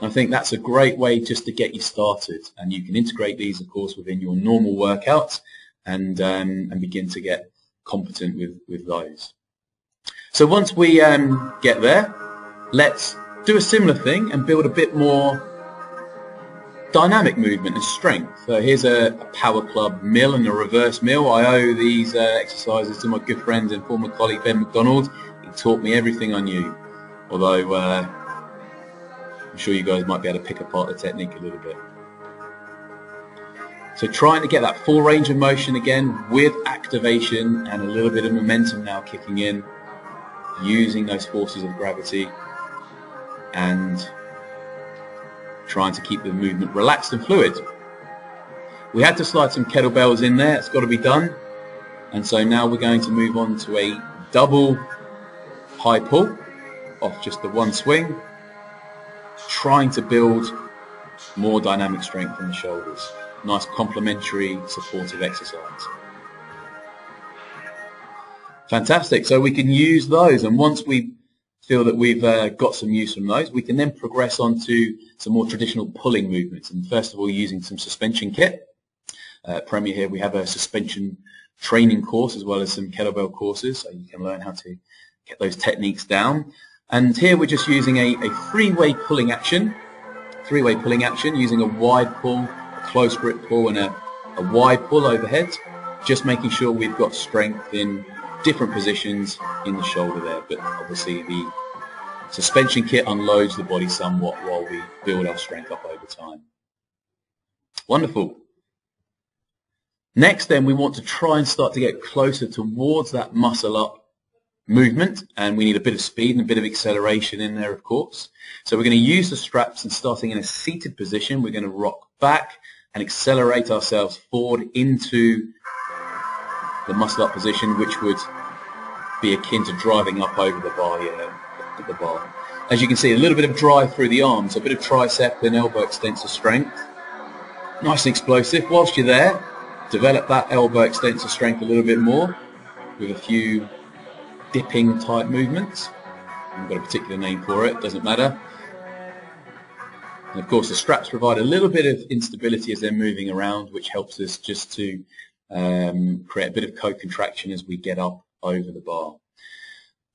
I think that's a great way just to get you started, and you can integrate these, of course, within your normal workouts and begin to get competent with those. So once we get there, let's do a similar thing and build a bit more dynamic movement and strength. So here's a power club mill and a reverse mill. I owe these exercises to my good friend and former colleague Ben McDonald. He taught me everything I knew, although I'm sure you guys might be able to pick apart the technique a little bit. So trying to get that full range of motion again with activation and a little bit of momentum now kicking in, using those forces of gravity and trying to keep the movement relaxed and fluid. We had to slide some kettlebells in there, it's got to be done. And so now we're going to move on to a double high pull off just the one swing, trying to build more dynamic strength in the shoulders. Nice complementary supportive exercise. Fantastic, so we can use those, and once we feel that we've got some use from those, we can then progress on to some more traditional pulling movements, and first of all using some suspension kit. At Premier here we have a suspension training course as well as some kettlebell courses, so you can learn how to get those techniques down. And here we're just using a three-way pulling action using a wide pull, a close grip pull and a wide pull overhead, just making sure we've got strength in different positions in the shoulder there, but obviously the suspension kit unloads the body somewhat while we build our strength up over time. Wonderful. Next then we want to try and start to get closer towards that muscle up movement, and we need a bit of speed and a bit of acceleration in there, of course. So we're going to use the straps, and starting in a seated position we're going to rock back and accelerate ourselves forward into the muscle up position, which would be akin to driving up over the bar, the bar. As you can see, a little bit of drive through the arms, a bit of tricep and elbow extensor strength. Nice and explosive. Whilst you're there, develop that elbow extensor strength a little bit more with a few dipping type movements. I've got a particular name for it, doesn't matter. And of course the straps provide a little bit of instability as they're moving around, which helps us just to create a bit of co-contraction as we get up over the bar.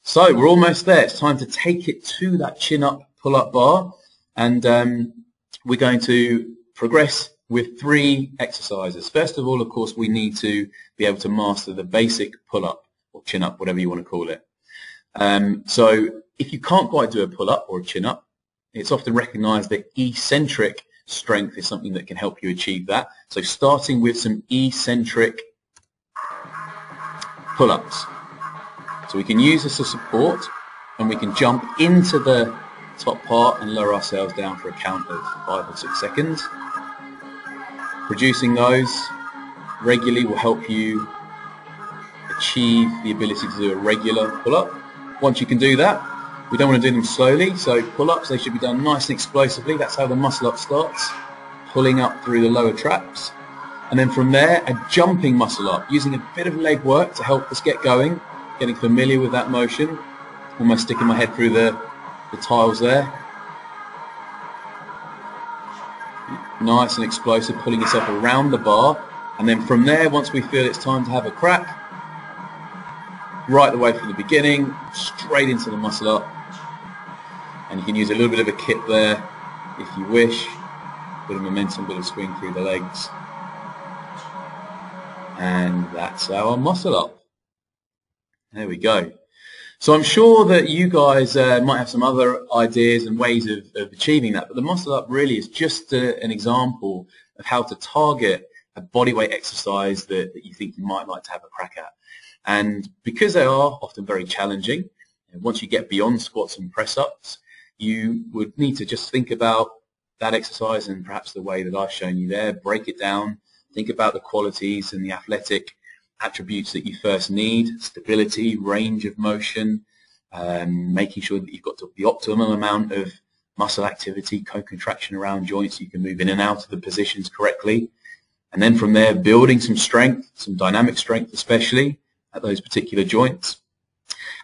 So we're almost there. It's time to take it to that chin up pull up bar, and we're going to progress with 3 exercises. First of all, of course, we need to be able to master the basic pull up or chin up, whatever you want to call it. So if you can't quite do a pull up or a chin up, it's often recognized that eccentric strength is something that can help you achieve that. So starting with some eccentric pull-ups. So we can use this as support, and we can jump into the top part and lower ourselves down for a count of 5 or 6 seconds. Producing those regularly will help you achieve the ability to do a regular pull-up. Once you can do that, we don't want to do them slowly, so pull-ups, they should be done nice and explosively. That's how the muscle-up starts, pulling up through the lower traps. And then from there, a jumping muscle-up, using a bit of leg work to help us get going, getting familiar with that motion. Almost sticking my head through the tiles there. Nice and explosive, pulling yourself around the bar. And then from there, once we feel it's time to have a crack, right the way from the beginning, straight into the muscle up. And you can use a little bit of a kip there if you wish. Bit of momentum, bit of swing through the legs. And that's our muscle up. There we go. So I'm sure that you guys might have some other ideas and ways of achieving that, but the muscle up really is just an example of how to target a bodyweight exercise that you think you might like to have a crack at. And because they are often very challenging, once you get beyond squats and press-ups, you would need to just think about that exercise and perhaps the way that I've shown you there, break it down, think about the qualities and the athletic attributes that you first need: stability, range of motion, making sure that you've got the optimal amount of muscle activity, co-contraction around joints, so you can move in and out of the positions correctly. And then from there, building some strength, some dynamic strength especially at those particular joints.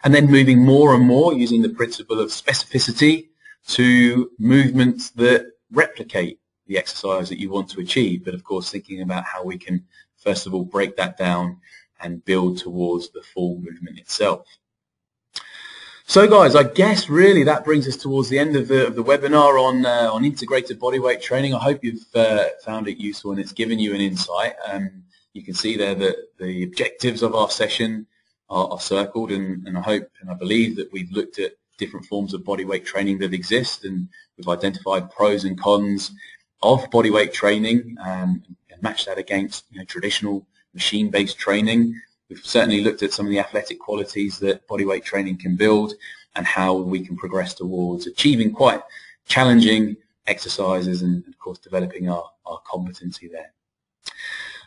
And then moving more and more using the principle of specificity to movements that replicate the exercise that you want to achieve. But of course, thinking about how we can, first of all, break that down and build towards the full movement itself. So guys, I guess really that brings us towards the end of the webinar on integrated bodyweight training. I hope you've found it useful and it's given you an insight. You can see there that the objectives of our session are circled, and I hope and I believe that we've looked at different forms of bodyweight training that exist, and we've identified pros and cons of bodyweight training and matched that against traditional machine-based training. We've certainly looked at some of the athletic qualities that bodyweight training can build and how we can progress towards achieving quite challenging exercises and, of course, developing our competency there.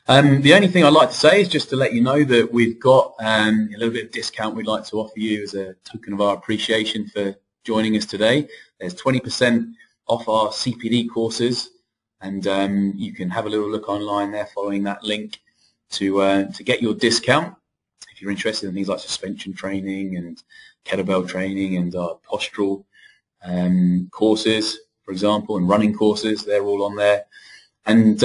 The only thing I'd like to say is just to let you know that we've got a little bit of discount we'd like to offer you as a token of our appreciation for joining us today. There's 20% off our CPD courses, and you can have a little look online there following that link to get your discount if you're interested in things like suspension training and kettlebell training and postural courses, for example, and running courses. They're all on there. And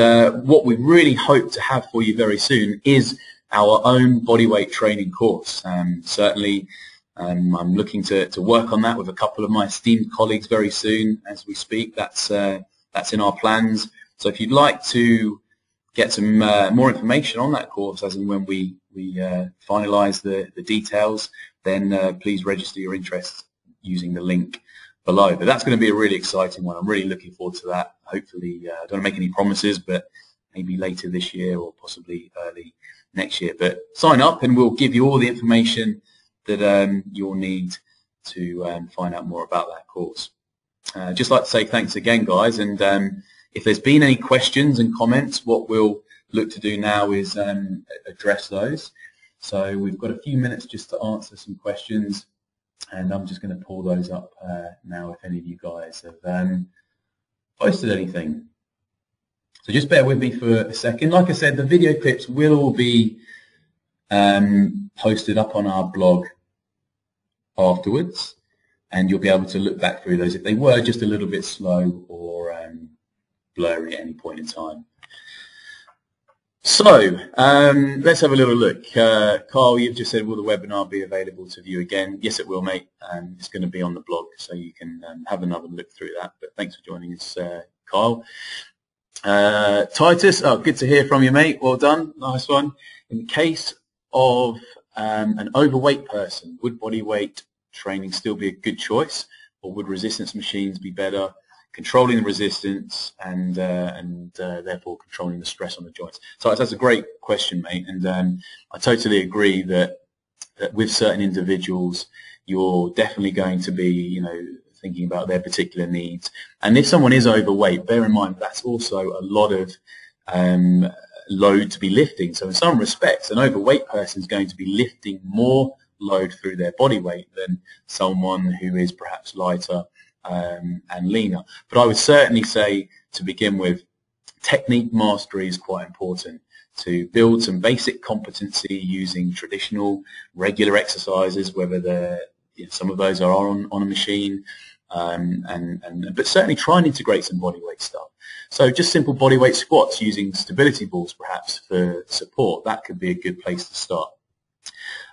what we really hope to have for you very soon is our own bodyweight training course. Certainly, I'm looking to work on that with a couple of my esteemed colleagues very soon as we speak. That's in our plans. So if you'd like to get some more information on that course as and when we finalise the details, then please register your interest using the link below. But that's going to be a really exciting one. I'm really looking forward to that. Hopefully, I don't want to make any promises, but maybe later this year or possibly early next year. But sign up and we'll give you all the information that you'll need to find out more about that course. Just like to say thanks again, guys, and if there's been any questions and comments, what we'll look to do now is address those. So we've got a few minutes just to answer some questions, and I'm just going to pull those up now if any of you guys have posted anything. So just bear with me for a second. Like I said, the video clips will all be posted up on our blog afterwards, and you'll be able to look back through those if they were just a little bit slow or blurry at any point in time. So let's have a little look. Carl, you've just said, will the webinar be available to view again? Yes, it will, mate. It's going to be on the blog, so you can have another look through that. But thanks for joining us, Carl. Titus, good to hear from you, mate. Well done. Nice one. In the case of an overweight person, would bodyweight training still be a good choice, or would resistance machines be better, controlling the resistance and therefore controlling the stress on the joints? So that's a great question, mate, and I totally agree that with certain individuals you're definitely going to be thinking about their particular needs. And if someone is overweight, bear in mind that's also a lot of load to be lifting. So in some respects, an overweight person is going to be lifting more load through their body weight than someone who is perhaps lighter and leaner. But I would certainly say, to begin with, technique mastery is quite important. To build some basic competency using traditional, regular exercises, whether they're some of those are on a machine, but certainly try and integrate some bodyweight stuff. So just simple bodyweight squats using stability balls perhaps for support, that could be a good place to start.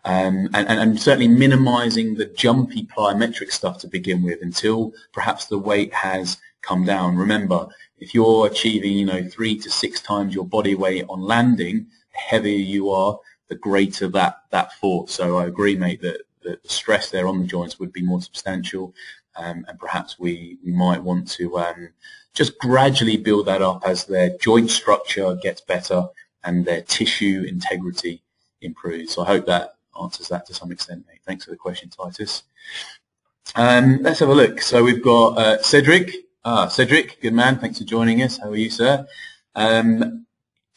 And certainly minimizing the jumpy plyometric stuff to begin with until perhaps the weight has come down. Remember, if you're achieving 3 to 6 times your body weight on landing, the heavier you are, the greater that force. So I agree, mate, that the stress there on the joints would be more substantial, and perhaps we might want to just gradually build that up as their joint structure gets better and their tissue integrity improves. So I hope that answers that to some extent, mate. Thanks for the question, Titus. Let's have a look. So we've got Cedric. Cedric, good man. Thanks for joining us. How are you, sir?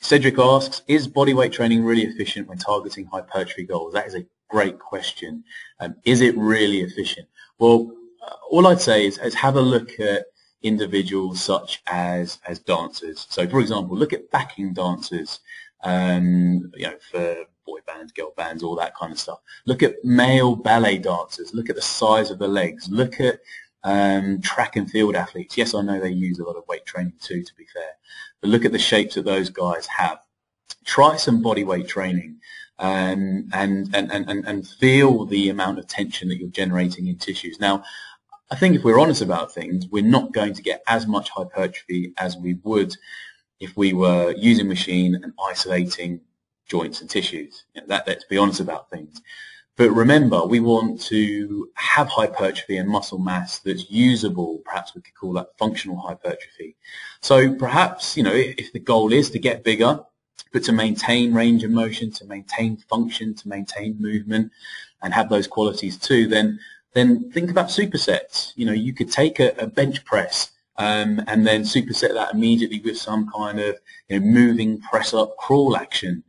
Cedric asks, is bodyweight training really efficient when targeting hypertrophy goals? That is a great question. Is it really efficient? Well, all I'd say is have a look at individuals such as dancers. So, for example, look at backing dancers, for boy bands, girl bands, all that kind of stuff. Look at male ballet dancers. Look at the size of the legs. Look at track and field athletes. Yes, I know they use a lot of weight training too, to be fair, but look at the shapes that those guys have. Try some body weight training and feel the amount of tension that you're generating in tissues. Now, I think if we're honest about things, we're not going to get as much hypertrophy as we would if we were using machine and isolating joints and tissues. Let's be honest about things. But remember, we want to have hypertrophy and muscle mass that's usable. Perhaps we could call that functional hypertrophy. So perhaps, if the goal is to get bigger, but to maintain range of motion, to maintain function, to maintain movement, and have those qualities too, then think about supersets. You could take a bench press and then superset that immediately with some kind of moving press up crawl action,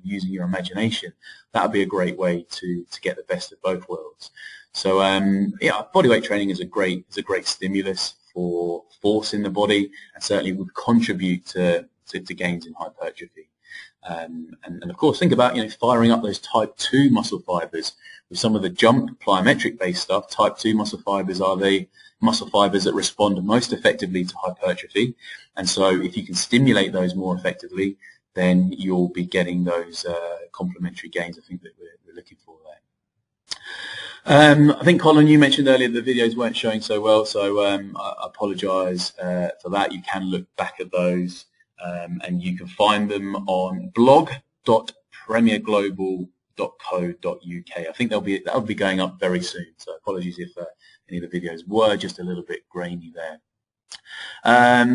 using your imagination. That would be a great way to get the best of both worlds. So bodyweight training is a great stimulus for force in the body, and certainly would contribute to gains in hypertrophy. And of course, think about firing up those type 2 muscle fibers with some of the jump plyometric based stuff. Type 2 muscle fibers are the muscle fibers that respond most effectively to hypertrophy, and so if you can stimulate those more effectively, then you'll be getting those complementary gains, I think, that we're looking for there. I think, Colin, you mentioned earlier the videos weren't showing so well, so I apologise for that. You can look back at those, and you can find them on blog.premierglobal.co.uk. I think that'll be going up very soon, so apologies if any of the videos were just a little bit grainy there.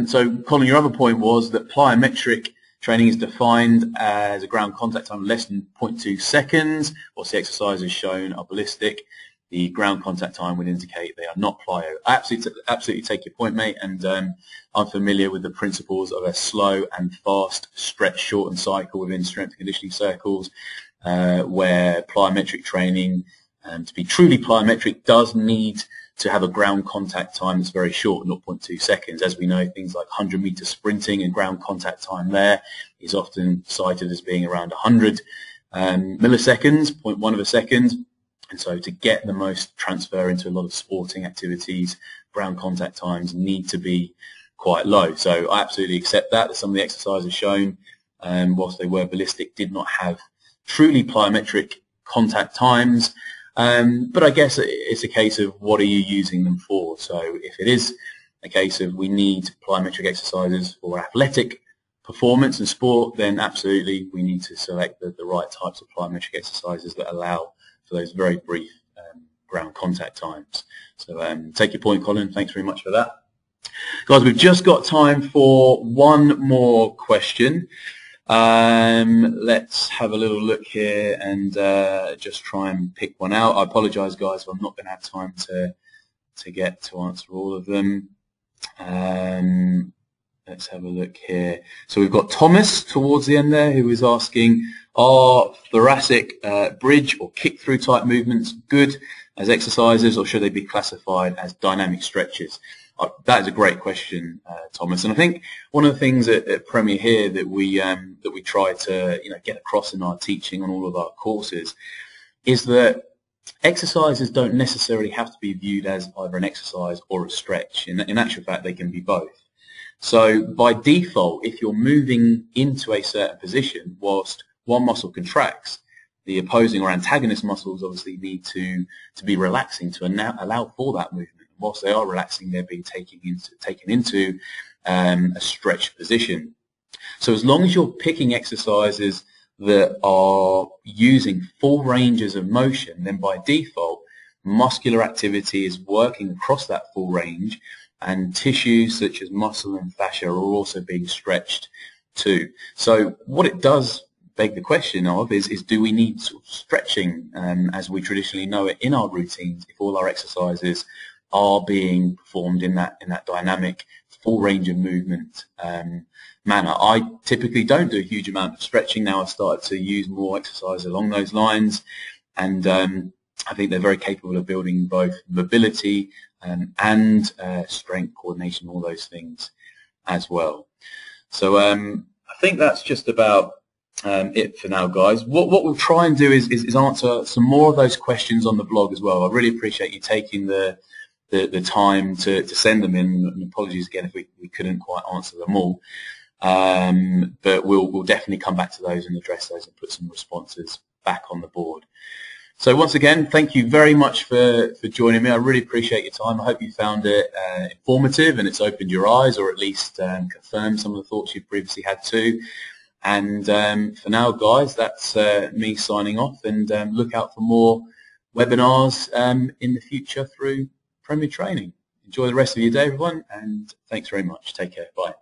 So, Colin, your other point was that plyometric training is defined as a ground contact time less than 0.2 seconds. Whilst the exercises shown are ballistic, the ground contact time would indicate they are not plyo. I absolutely take your point, mate, and I'm familiar with the principles of a slow and fast stretch shorten cycle within strength and conditioning circles, where plyometric training, to be truly plyometric, does need to have a ground contact time that's very short, 0.2 seconds. As we know, things like 100-meter sprinting and ground contact time there is often cited as being around 100 milliseconds, 0.1 of a second. And so to get the most transfer into a lot of sporting activities, ground contact times need to be quite low. So I absolutely accept that some of the exercises shown, whilst they were ballistic, did not have truly plyometric contact times. But I guess it's a case of what are you using them for. So if it is a case of we need plyometric exercises for athletic performance and sport, then absolutely we need to select the right types of plyometric exercises that allow for those very brief ground contact times. So take your point, Colin. Thanks very much for that. Guys, we've just got time for one more question. Let's have a little look here and just try and pick one out. I apologise, guys, if I'm not going to have time to get to answer all of them. Let's have a look here. So we've got Thomas towards the end there, who is asking, are thoracic bridge or kick-through type movements good as exercises, or should they be classified as dynamic stretches? That is a great question, Thomas. And I think one of the things at Premier here that we try to get across in our teaching on all of our courses is that exercises don't necessarily have to be viewed as either an exercise or a stretch. In actual fact, they can be both. So by default, if you're moving into a certain position whilst one muscle contracts, the opposing or antagonist muscles obviously need to be relaxing to allow for that movement. Whilst they are relaxing, they're being taken into a stretched position. So as long as you're picking exercises that are using full ranges of motion, then by default, muscular activity is working across that full range, and tissues such as muscle and fascia are also being stretched too. So what it does beg the question of is do we need sort of stretching as we traditionally know it in our routines if all our exercises are being performed in that dynamic full range of movement manner. I typically don't do a huge amount of stretching now. I've started to use more exercise along those lines, and I think they're very capable of building both mobility and strength, coordination, all those things as well. So I think that's just about it for now, guys. What we'll try and do is answer some more of those questions on the blog as well. I really appreciate you taking the time to send them in, and apologies again if we couldn't quite answer them all. But we'll definitely come back to those and address those and put some responses back on the board. So once again, thank you very much for joining me. I really appreciate your time. I hope you found it informative and it's opened your eyes, or at least confirmed some of the thoughts you previously had too. And for now, guys, that's me signing off, and look out for more webinars in the future through Premier Training. Enjoy the rest of your day, everyone, and thanks very much. Take care. Bye.